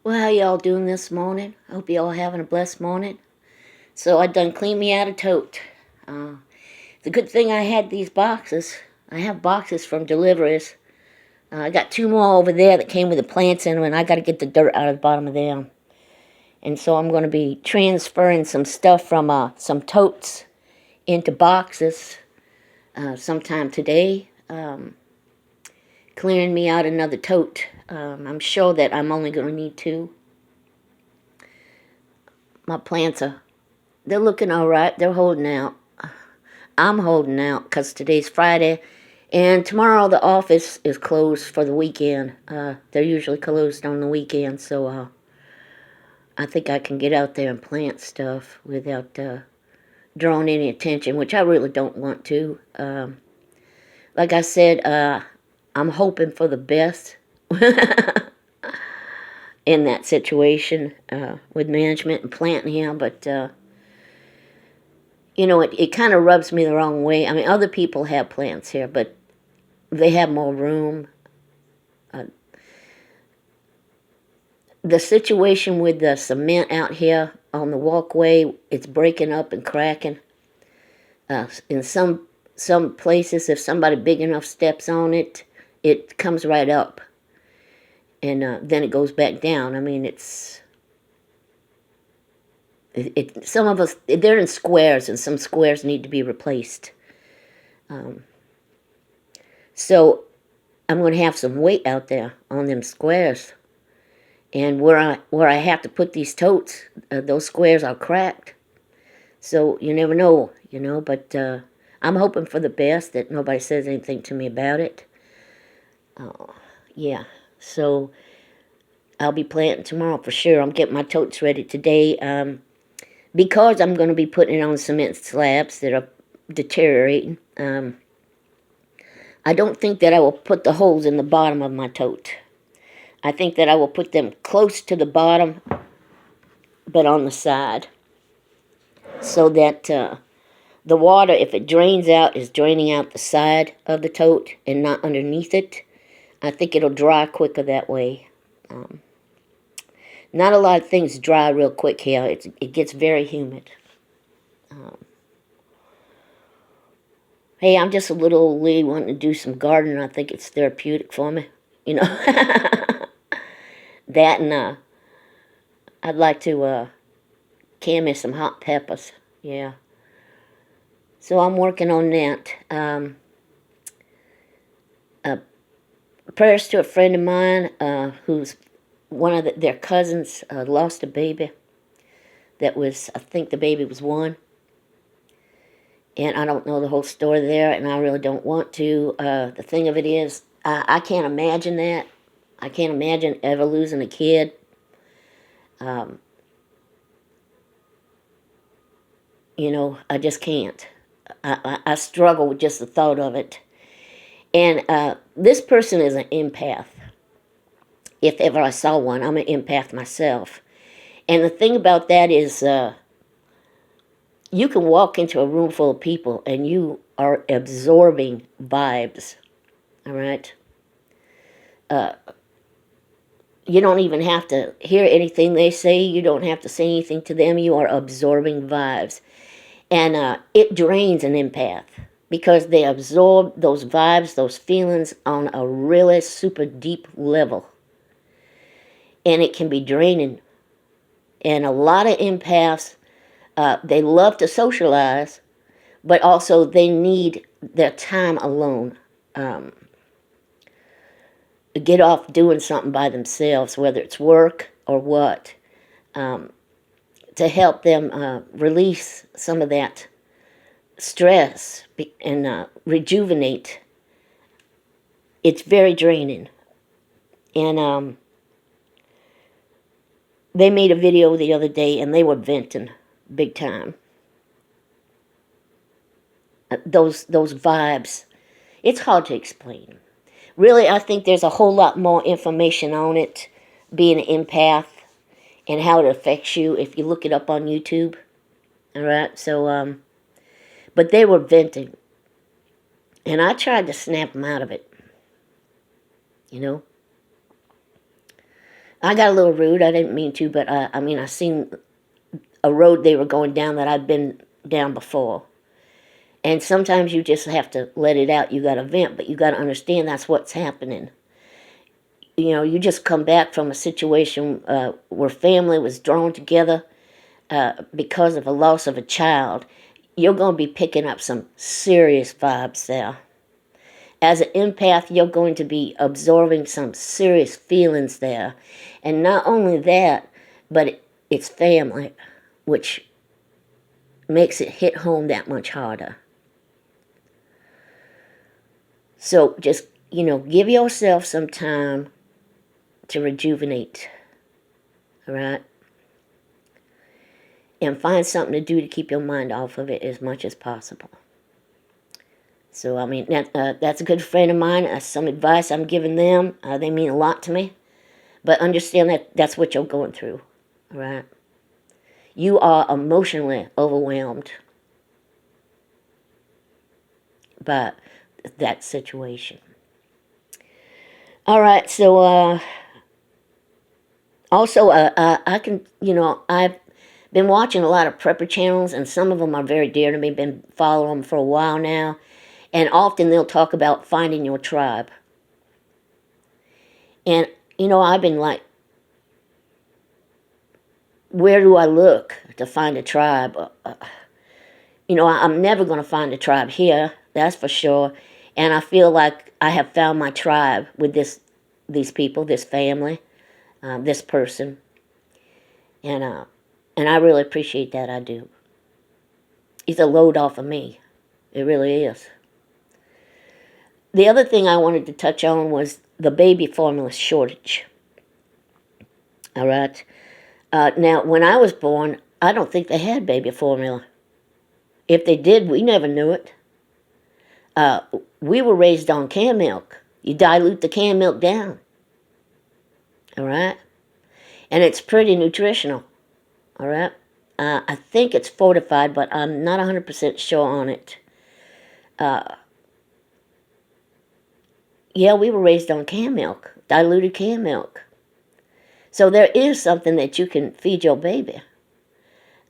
Well, how y'all doing this morning? I hope y'all having a blessed morning. So I done cleaned me out a tote. The good thing I had these boxes. I have boxes from deliveries. I got two more over there that came with the plants in them, and I got to get the dirt out of the bottom of them. And so I'm going to be transferring some stuff from some totes into boxes sometime today. Clearing me out another tote. I'm sure that I'm only going to need two. My plants they're looking all right. They're holding out. I'm holding out because today's Friday, and tomorrow the office is closed for the weekend. They're usually closed on the weekend, so I think I can get out there and plant stuff without drawing any attention, which I really don't want to. Like I said, I'm hoping for the best in that situation with management and planting here, but it kind of rubs me the wrong way. I mean, other people have plants here, but they have more room. The situation with the cement out here on the walkway, it's breaking up and cracking. In some places, if somebody big enough steps on it, it comes right up. And then it goes back down. I mean, some of us, they're in squares, and some squares need to be replaced. So I'm going to have some weight out there on them squares. And where I have to put these totes, those squares are cracked. So you never know, but I'm hoping for the best, that nobody says anything to me about it. Yeah, so I'll be planting tomorrow for sure. I'm getting my totes ready today because I'm going to be putting it on cement slabs that are deteriorating. I don't think that I will put the holes in the bottom of my tote. I think that I will put them close to the bottom, but on the side, so that the water, if it drains out, is draining out the side of the tote and not underneath it. I think it'll dry quicker that way. Not a lot of things dry real quick here. It gets very humid. Hey, I'm just a little old lady wanting to do some gardening. I think it's therapeutic for me, That and I'd like to can me some hot peppers. Yeah. So I'm working on that. Prayers to a friend of mine who's one of their cousins lost a baby that was, I think the baby was 1. And I don't know the whole story there, and I really don't want to. The thing of it is, I can't imagine that. I can't imagine ever losing a kid. I just can't. I struggle with just the thought of it. And this person is an empath. If ever I saw one, I'm an empath myself. And the thing about that is you can walk into a room full of people and you are absorbing vibes, all right? You don't even have to hear anything they say. You don't have to say anything to them. You are absorbing vibes. And it drains an empath because they absorb those vibes, those feelings on a really super deep level. And it can be draining. And a lot of empaths, they love to socialize, but also they need their time alone. Get off doing something by themselves, whether it's work or what, to help them release some of that stress and rejuvenate. It's very draining. And they made a video the other day, and they were venting big time. Those vibes, it's hard to explain. Really, I think there's a whole lot more information on it, being an empath, and how it affects you if you look it up on YouTube. All right, so, but they were venting. And I tried to snap them out of it, I got a little rude. I didn't mean to, but I mean, I seen a road they were going down that I've been down before. And sometimes you just have to let it out. You got to vent, but you got to understand that's what's happening. You know, you just come back from a situation where family was drawn together because of a loss of a child. You're going to be picking up some serious vibes there. As an empath, you're going to be absorbing some serious feelings there. And not only that, but it's family, which makes it hit home that much harder. So just, give yourself some time to rejuvenate, all right? And find something to do to keep your mind off of it as much as possible. So, I mean, that's a good friend of mine. Some advice I'm giving them. They mean a lot to me. But understand that that's what you're going through, all right? You are emotionally overwhelmed by that situation. All right, so also I can, I've been watching a lot of prepper channels, and some of them are very dear to me. Been following them for a while now, and often they'll talk about finding your tribe. And I've been like, where do I look to find a tribe? I'm never going to find a tribe here, that's for sure. And I feel like I have found my tribe with these people, this family, this person, and I really appreciate that. I do. It's a load off of me. It really is. The other thing I wanted to touch on was the baby formula shortage. All right. Now, when I was born, I don't think they had baby formula. If they did, we never knew it. We were raised on canned milk. You dilute the canned milk down. All right? And it's pretty nutritional. All right? I think it's fortified, but I'm not 100% sure on it. Yeah, we were raised on canned milk, diluted canned milk. So there is something that you can feed your baby.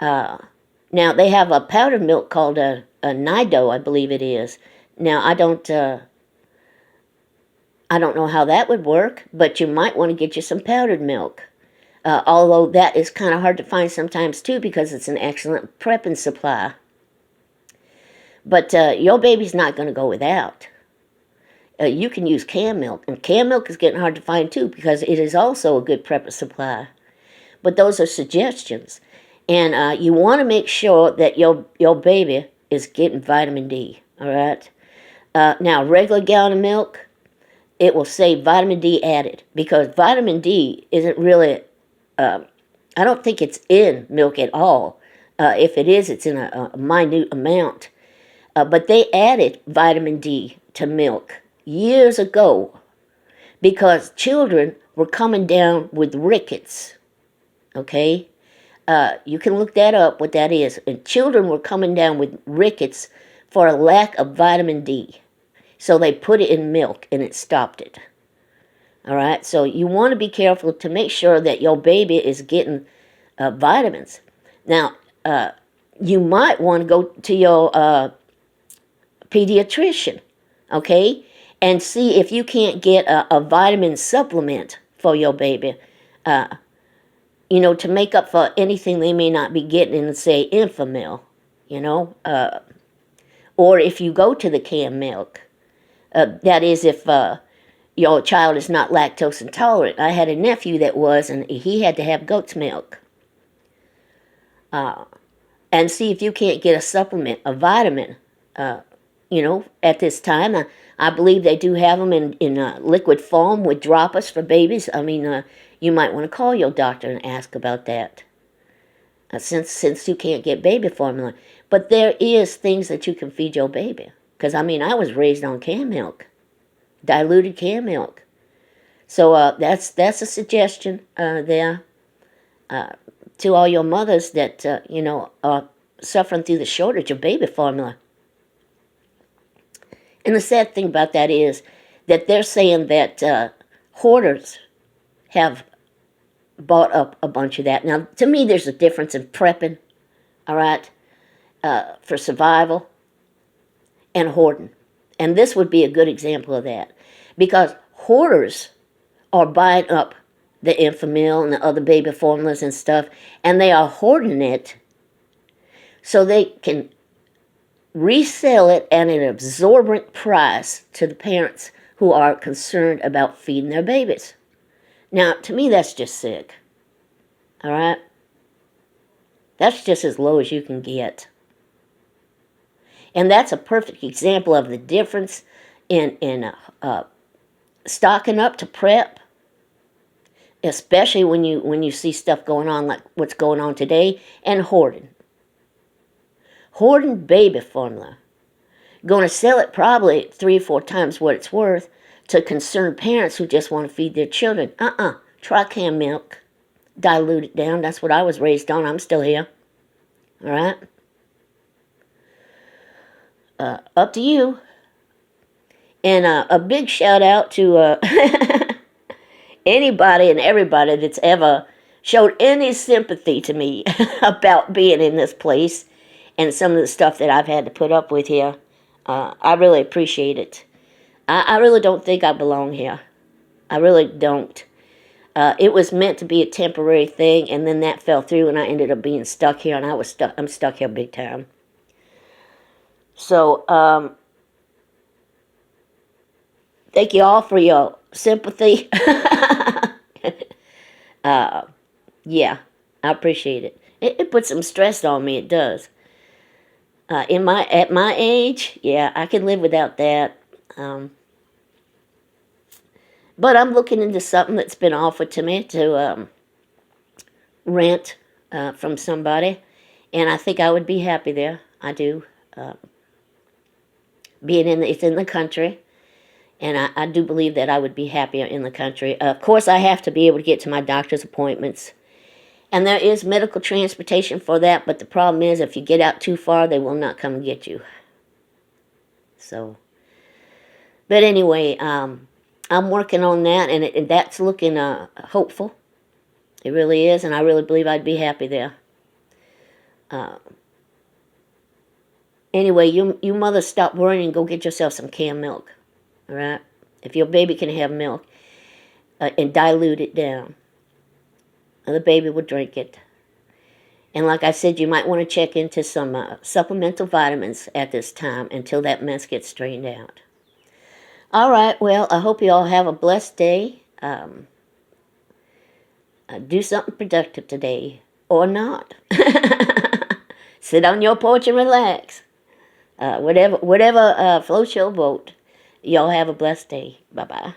Now, they have a powdered milk called a Nido, I believe it is. Now, I don't know how that would work, but you might want to get you some powdered milk. Although that is kind of hard to find sometimes, too, because it's an excellent prepping supply. But your baby's not going to go without. You can use canned milk, and canned milk is getting hard to find, too, because it is also a good prepper supply. But those are suggestions. And you want to make sure that your baby is getting vitamin D, all right? Now, regular gallon of milk, it will say vitamin D added, because vitamin D isn't really, I don't think it's in milk at all. If it is, it's in a minute amount. But they added vitamin D to milk years ago because children were coming down with rickets, okay? You can look that up, what that is. And children were coming down with rickets for a lack of vitamin D. So they put it in milk, and it stopped it. All right? So you want to be careful to make sure that your baby is getting vitamins. Now, you might want to go to your pediatrician, okay? And see if you can't get a vitamin supplement for your baby. To make up for anything they may not be getting in, say, Infamil, or if you go to the canned milk. That is, if your child is not lactose intolerant. I had a nephew that was, and he had to have goat's milk. And see if you can't get a supplement, a vitamin, at this time. I believe they do have them in liquid form with droppers for babies. I mean, you might want to call your doctor and ask about that. Since you can't get baby formula. But there is things that you can feed your baby. Because, I was raised on canned milk. Diluted canned milk. So that's a suggestion there to all your mothers that, are suffering through the shortage of baby formula. And the sad thing about that is that they're saying that hoarders have bought up a bunch of that. Now, to me, there's a difference in prepping, all right, for survival and hoarding. And this would be a good example of that. Because hoarders are buying up the Enfamil and the other baby formulas and stuff, and they are hoarding it so they can resell it at an exorbitant price to the parents who are concerned about feeding their babies. Now, to me, that's just sick. All right? That's just as low as you can get. And that's a perfect example of the difference in stocking up to prep, especially when you see stuff going on like what's going on today, and hoarding. Hoarding baby formula. Going to sell it probably 3 or 4 times what it's worth to concerned parents who just want to feed their children. Try canned milk. Dilute it down. That's what I was raised on. I'm still here. All right? Up to you. And a big shout out to anybody and everybody that's ever showed any sympathy to me about being in this place and some of the stuff that I've had to put up with here. I really appreciate it. I really don't think I belong here. I really don't. It was meant to be a temporary thing, and then that fell through, and I ended up being stuck here, and I'm stuck here big time. So, thank you all for your sympathy. Yeah, I appreciate it. It puts some stress on me, it does. At my age, yeah, I can live without that. But I'm looking into something that's been offered to me to rent from somebody, and I think I would be happy there. I do. It's in the country, and I do believe that I would be happier in the country. Of course, I have to be able to get to my doctor's appointments, and there is medical transportation for that, but the problem is if you get out too far, they will not come and get you. So, but anyway, I'm working on that, and that's looking hopeful. It really is, and I really believe I'd be happy there. Anyway, you mothers, stop worrying and go get yourself some canned milk, all right? If your baby can have milk, and dilute it down, and the baby will drink it. And like I said, you might want to check into some supplemental vitamins at this time until that mess gets straightened out. All right, well, I hope you all have a blessed day. Do something productive today, or not. Sit on your porch and relax. Whatever floats your boat. Y'all have a blessed day. Bye-bye.